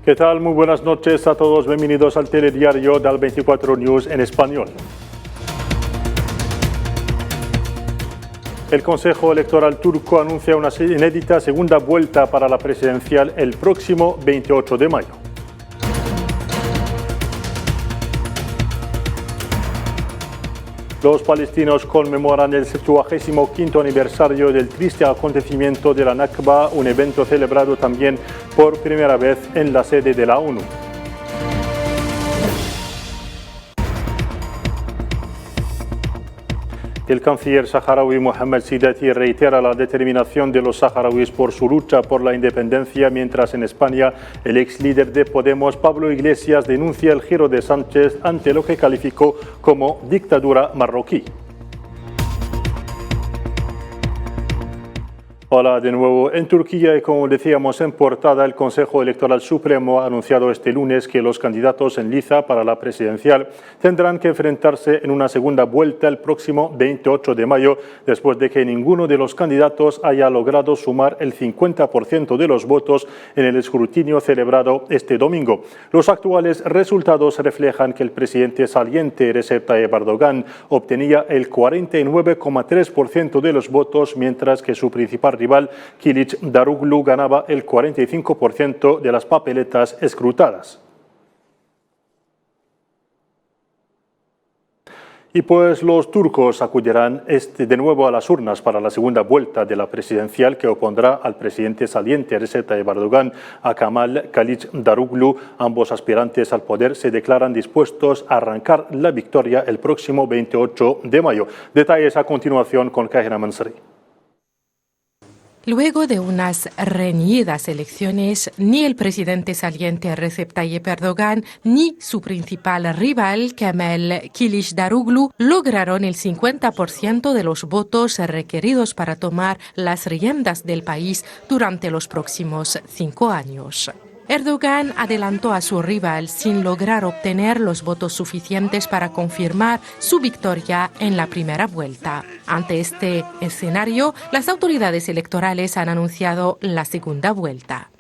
¿Qué tal? Muy buenas noches a todos. Bienvenidos al telediario del 24 News en español. El Consejo Electoral turco anuncia una inédita segunda vuelta para la presidencial el próximo 28 de mayo. Los palestinos conmemoran el 75º aniversario del triste acontecimiento de la Nakba, un evento celebrado también por primera vez en la sede de la ONU. El canciller saharaui Mohamed Sidati reitera la determinación de los saharauis por su lucha por la independencia, mientras en España el ex líder de Podemos, Pablo Iglesias, denuncia el giro de Sánchez ante lo que calificó como dictadura marroquí. Hola de nuevo. En Turquía, y como decíamos en portada, el Consejo Electoral Supremo ha anunciado este lunes que los candidatos en liza para la presidencial tendrán que enfrentarse en una segunda vuelta el próximo 28 de mayo, después de que ninguno de los candidatos haya logrado sumar el 50% de los votos en el escrutinio celebrado este domingo. Los actuales resultados reflejan que el presidente saliente Recep Tayyip Erdogan obtenía el 49,3% de los votos, mientras que su principal rival Kılıç Darughlu ganaba el 45% de las papeletas escrutadas. Y pues los turcos acudirán de nuevo a las urnas para la segunda vuelta de la presidencial, que opondrá al presidente saliente Recep Tayyip Erdogan a Kemal Kılıçdaroğlu. Ambos aspirantes al poder se declaran dispuestos a arrancar la victoria el próximo 28 de mayo. Detalles a continuación con Kahina Mansari. Luego de unas reñidas elecciones, ni el presidente saliente Recep Tayyip Erdogan ni su principal rival Kemal Kılıçdaroğlu lograron el 50% de los votos requeridos para tomar las riendas del país durante los próximos 5 años. Erdogan adelantó a su rival sin lograr obtener los votos suficientes para confirmar su victoria en la primera vuelta. Ante este escenario, las autoridades electorales han anunciado la segunda vuelta.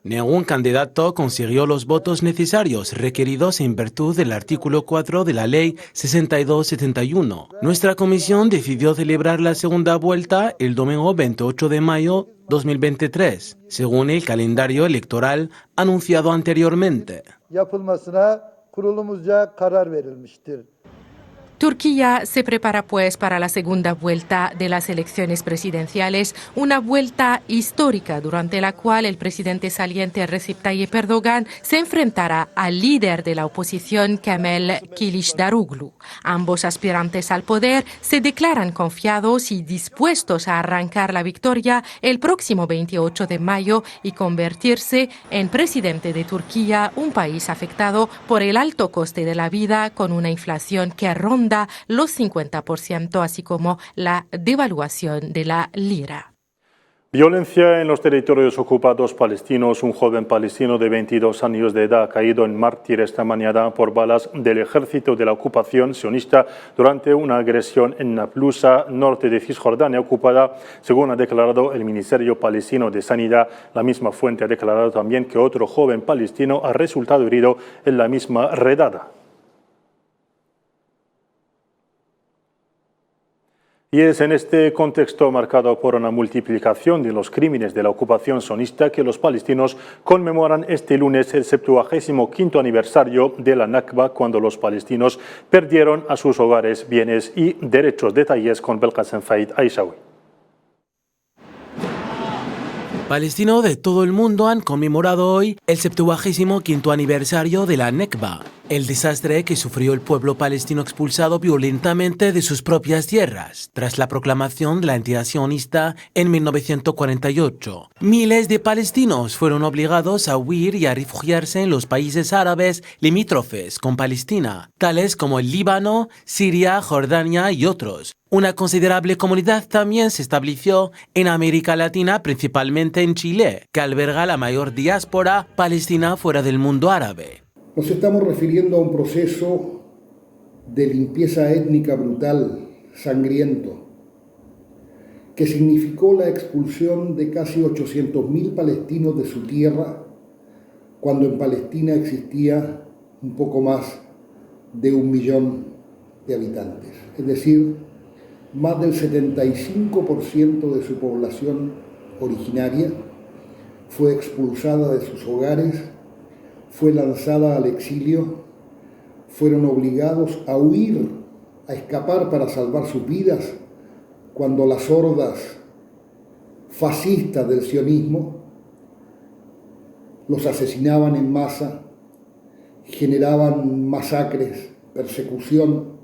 Ningún candidato consiguió los votos necesarios requeridos en virtud del artículo 4 de la Ley 6271. Nuestra comisión decidió celebrar la segunda vuelta el domingo 28 de mayo 2023, según el calendario electoral anunciado anteriormente. Turquía se prepara pues para la segunda vuelta de las elecciones presidenciales, una vuelta histórica durante la cual el presidente saliente Recep Tayyip Erdogan se enfrentará al líder de la oposición Kemal Kılıçdaroğlu. Ambos aspirantes al poder se declaran confiados y dispuestos a arrancar la victoria el próximo 28 de mayo y convertirse en presidente de Turquía, un país afectado por el alto coste de la vida, con una inflación que ronda los 50%, así como la devaluación de la lira. Violencia en los territorios ocupados palestinos. Un joven palestino de 22 años de edad ha caído en mártir esta mañana por balas del ejército de la ocupación sionista durante una agresión en Naplusa, norte de Cisjordania ocupada, según ha declarado el Ministerio Palestino de Sanidad. La misma fuente ha declarado también que otro joven palestino ha resultado herido en la misma redada. Y es en este contexto marcado por una multiplicación de los crímenes de la ocupación sionista que los palestinos conmemoran este lunes el 75º aniversario de la Nakba, cuando los palestinos perdieron a sus hogares, bienes y derechos. Detalles con Belkacem Faid Aishawi. Palestinos de todo el mundo han conmemorado hoy el 75º aniversario de la Nakba, el desastre que sufrió el pueblo palestino expulsado violentamente de sus propias tierras tras la proclamación de la entidad sionista en 1948. Miles de palestinos fueron obligados a huir y a refugiarse en los países árabes limítrofes con Palestina, tales como el Líbano, Siria, Jordania y otros. Una considerable comunidad también se estableció en América Latina, principalmente en Chile, que alberga la mayor diáspora palestina fuera del mundo árabe. Nos estamos refiriendo a un proceso de limpieza étnica brutal, sangriento, que significó la expulsión de casi 800.000 palestinos de su tierra, cuando en Palestina existía un poco más de 1 millón de habitantes. Es decir, más del 75% de su población originaria fue expulsada de sus hogares, fue lanzada al exilio, fueron obligados a huir, a escapar para salvar sus vidas, cuando las hordas fascistas del sionismo los asesinaban en masa, generaban masacres, persecución,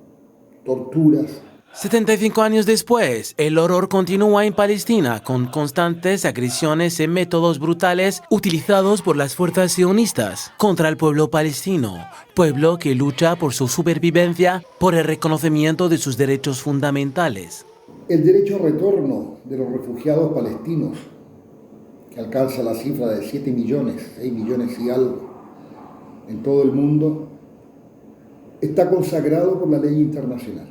torturas. 75 años después, el horror continúa en Palestina con constantes agresiones y métodos brutales utilizados por las fuerzas sionistas contra el pueblo palestino, pueblo que lucha por su supervivencia, por el reconocimiento de sus derechos fundamentales. El derecho a retorno de los refugiados palestinos, que alcanza la cifra de 7 millones, 6 millones y algo en todo el mundo, está consagrado por la ley internacional.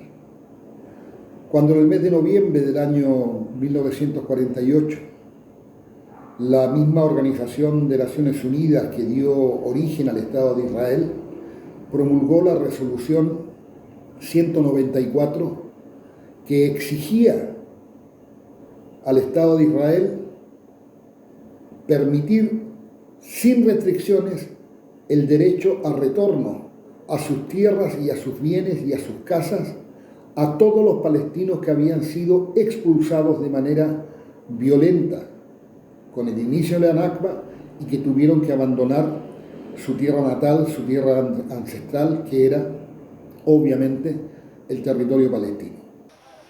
Cuando en el mes de noviembre del año 1948, la misma Organización de Naciones Unidas que dio origen al Estado de Israel promulgó la resolución 194 que exigía al Estado de Israel permitir sin restricciones el derecho a retorno a sus tierras y a sus bienes y a sus casas a todos los palestinos que habían sido expulsados de manera violenta con el inicio de la Nakba y que tuvieron que abandonar su tierra natal, su tierra ancestral, que era obviamente el territorio palestino.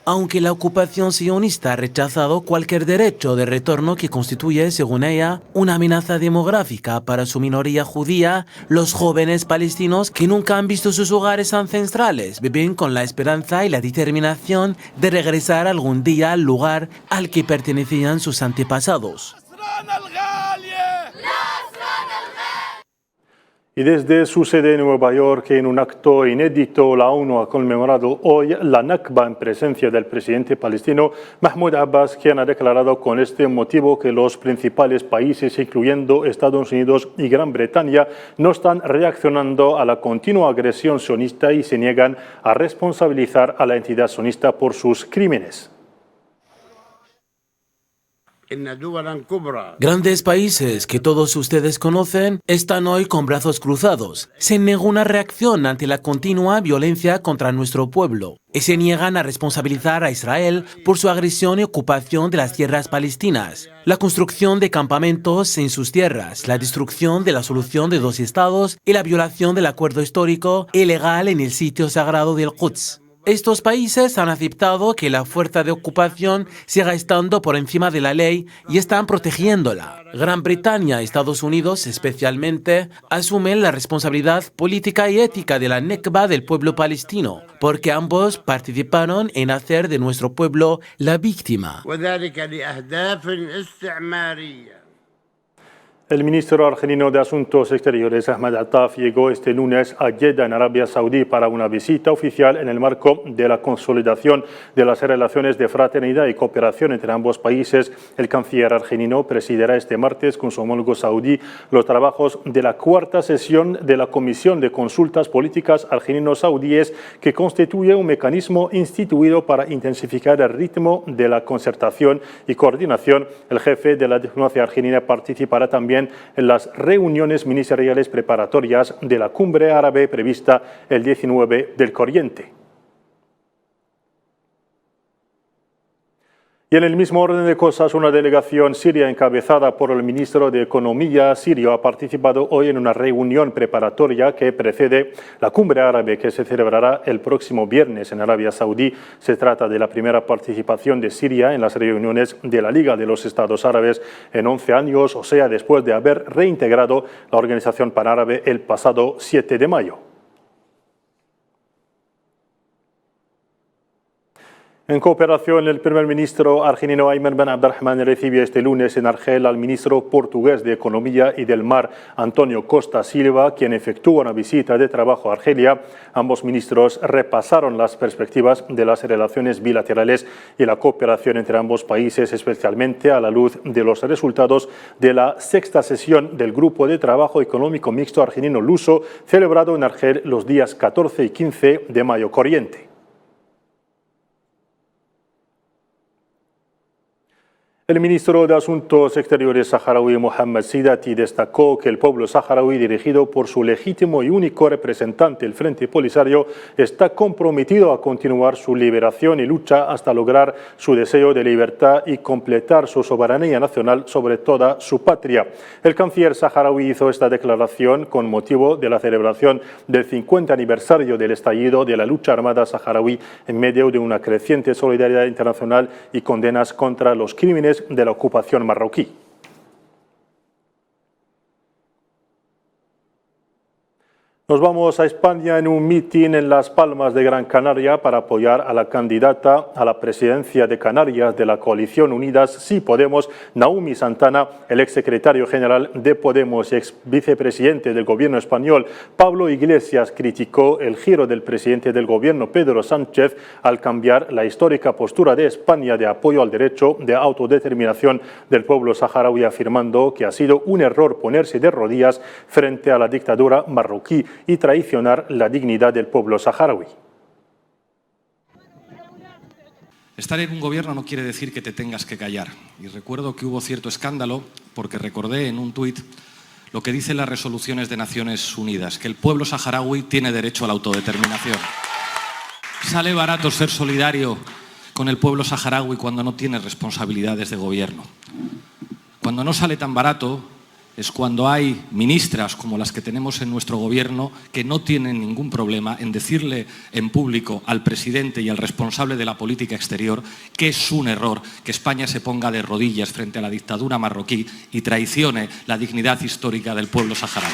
Aunque la ocupación sionista ha rechazado cualquier derecho de retorno que constituye, según ella, una amenaza demográfica para su minoría judía, los jóvenes palestinos que nunca han visto sus hogares ancestrales viven con la esperanza y la determinación de regresar algún día al lugar al que pertenecían sus antepasados. Y desde su sede en Nueva York, en un acto inédito, la ONU ha conmemorado hoy la Nakba en presencia del presidente palestino Mahmoud Abbas, quien ha declarado con este motivo que los principales países, incluyendo Estados Unidos y Gran Bretaña, no están reaccionando a la continua agresión sionista y se niegan a responsabilizar a la entidad sionista por sus crímenes. Grandes países que todos ustedes conocen están hoy con brazos cruzados, sin ninguna reacción ante la continua violencia contra nuestro pueblo y se niegan a responsabilizar a Israel por su agresión y ocupación de las tierras palestinas, la construcción de campamentos en sus tierras, la destrucción de la solución de 2 estados y la violación del acuerdo histórico y legal en el sitio sagrado del Quds. Estos países han aceptado que la fuerza de ocupación siga estando por encima de la ley y están protegiéndola. Gran Bretaña y Estados Unidos, especialmente, asumen la responsabilidad política y ética de la Nakba del pueblo palestino, porque ambos participaron en hacer de nuestro pueblo la víctima. El ministro argelino de Asuntos Exteriores, Ahmed Attaf, llegó este lunes a Jeddah, en Arabia Saudí, para una visita oficial en el marco de la consolidación de las relaciones de fraternidad y cooperación entre ambos países. El canciller argelino presidirá este martes con su homólogo saudí los trabajos de la 4ª sesión de la Comisión de Consultas Políticas argelino-saudíes, que constituye un mecanismo instituido para intensificar el ritmo de la concertación y coordinación. El jefe de la diplomacia argelina participará también en las reuniones ministeriales preparatorias de la cumbre árabe prevista el 19 del corriente. Y en el mismo orden de cosas, una delegación siria encabezada por el ministro de Economía sirio ha participado hoy en una reunión preparatoria que precede la cumbre árabe que se celebrará el próximo viernes en Arabia Saudí. Se trata de la primera participación de Siria en las reuniones de la Liga de los Estados Árabes en 11 años, o sea, después de haber reintegrado la Organización Panárabe el pasado 7 de mayo. En cooperación, el primer ministro argelino Ayman Ben Abdelrahman recibió este lunes en Argel al ministro portugués de Economía y del Mar, António Costa Silva, quien efectuó una visita de trabajo a Argelia. Ambos ministros repasaron las perspectivas de las relaciones bilaterales y la cooperación entre ambos países, especialmente a la luz de los resultados de la sexta sesión del Grupo de Trabajo Económico Mixto Argelino-Luso, celebrado en Argel los días 14 y 15 de mayo corriente. El ministro de Asuntos Exteriores saharaui Mohamed Sidati destacó que el pueblo saharaui, dirigido por su legítimo y único representante, el Frente Polisario, está comprometido a continuar su liberación y lucha hasta lograr su deseo de libertad y completar su soberanía nacional sobre toda su patria. El canciller saharaui hizo esta declaración con motivo de la celebración del 50 aniversario del estallido de la lucha armada saharaui en medio de una creciente solidaridad internacional y condenas contra los crímenes de la ocupación marroquí. Nos vamos a España en un mitin en Las Palmas de Gran Canaria para apoyar a la candidata a la presidencia de Canarias de la coalición Unidas Sí Podemos, Naomi Santana. El exsecretario general de Podemos y ex vicepresidente del gobierno español, Pablo Iglesias, criticó el giro del presidente del gobierno, Pedro Sánchez, al cambiar la histórica postura de España de apoyo al derecho de autodeterminación del pueblo saharaui, afirmando que ha sido un error ponerse de rodillas frente a la dictadura marroquí y traicionar la dignidad del pueblo saharaui. Estar en un gobierno no quiere decir que te tengas que callar. Y recuerdo que hubo cierto escándalo porque recordé en un tuit lo que dicen las resoluciones de Naciones Unidas, que el pueblo saharaui tiene derecho a la autodeterminación. Sale barato ser solidario con el pueblo saharaui cuando no tienes responsabilidades de gobierno. Cuando no sale tan barato es cuando hay ministras como las que tenemos en nuestro gobierno que no tienen ningún problema en decirle en público al presidente y al responsable de la política exterior que es un error que España se ponga de rodillas frente a la dictadura marroquí y traicione la dignidad histórica del pueblo saharaui.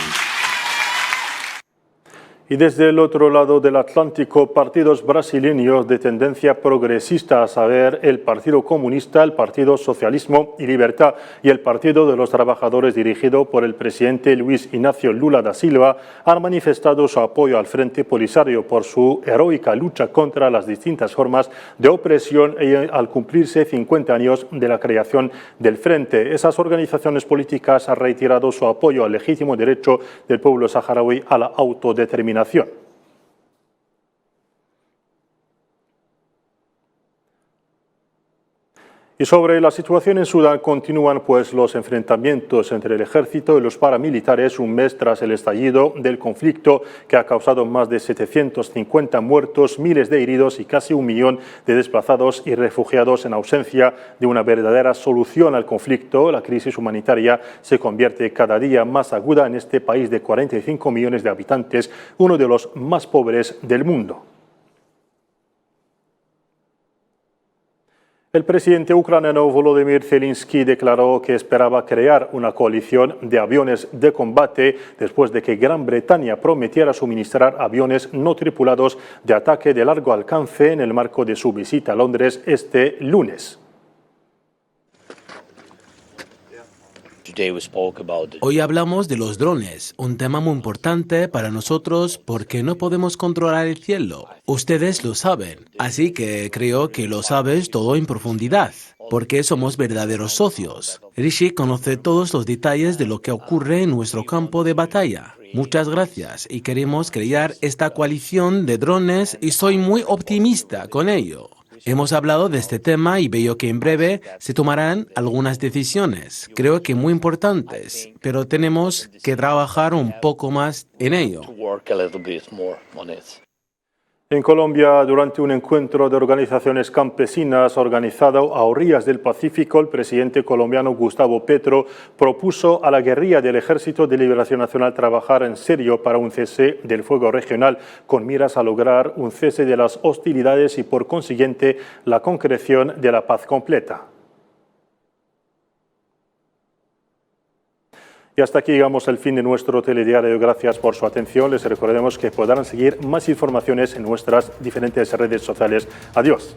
Y desde el otro lado del Atlántico, partidos brasileños de tendencia progresista, a saber, el Partido Comunista, el Partido Socialismo y Libertad y el Partido de los Trabajadores, dirigido por el presidente Luis Ignacio Lula da Silva, han manifestado su apoyo al Frente Polisario por su heroica lucha contra las distintas formas de opresión y al cumplirse 50 años de la creación del Frente. Esas organizaciones políticas han reiterado su apoyo al legítimo derecho del pueblo saharaui a la autodeterminación. Y sobre la situación en Sudán, continúan pues los enfrentamientos entre el ejército y los paramilitares un mes tras el estallido del conflicto que ha causado más de 750 muertos, miles de heridos y casi 1 millón de desplazados y refugiados. En ausencia de una verdadera solución al conflicto, la crisis humanitaria se convierte cada día más aguda en este país de 45 millones de habitantes, uno de los más pobres del mundo. El presidente ucraniano Volodymyr Zelensky declaró que esperaba crear una coalición de aviones de combate después de que Gran Bretaña prometiera suministrar aviones no tripulados de ataque de largo alcance en el marco de su visita a Londres este lunes. Hoy hablamos de los drones, un tema muy importante para nosotros porque no podemos controlar el cielo. Ustedes lo saben, así que creo que lo sabes todo en profundidad, porque somos verdaderos socios. Rishi conoce todos los detalles de lo que ocurre en nuestro campo de batalla. Muchas gracias y queremos crear esta coalición de drones y soy muy optimista con ello. Hemos hablado de este tema y veo que en breve se tomarán algunas decisiones, creo que muy importantes, pero tenemos que trabajar un poco más en ello. En Colombia, durante un encuentro de organizaciones campesinas organizado a orillas del Pacífico, el presidente colombiano Gustavo Petro propuso a la guerrilla del Ejército de Liberación Nacional trabajar en serio para un cese del fuego regional, con miras a lograr un cese de las hostilidades y, por consiguiente, la concreción de la paz completa. Y hasta aquí llegamos al fin de nuestro telediario. Gracias por su atención. Les recordamos que podrán seguir más informaciones en nuestras diferentes redes sociales. Adiós.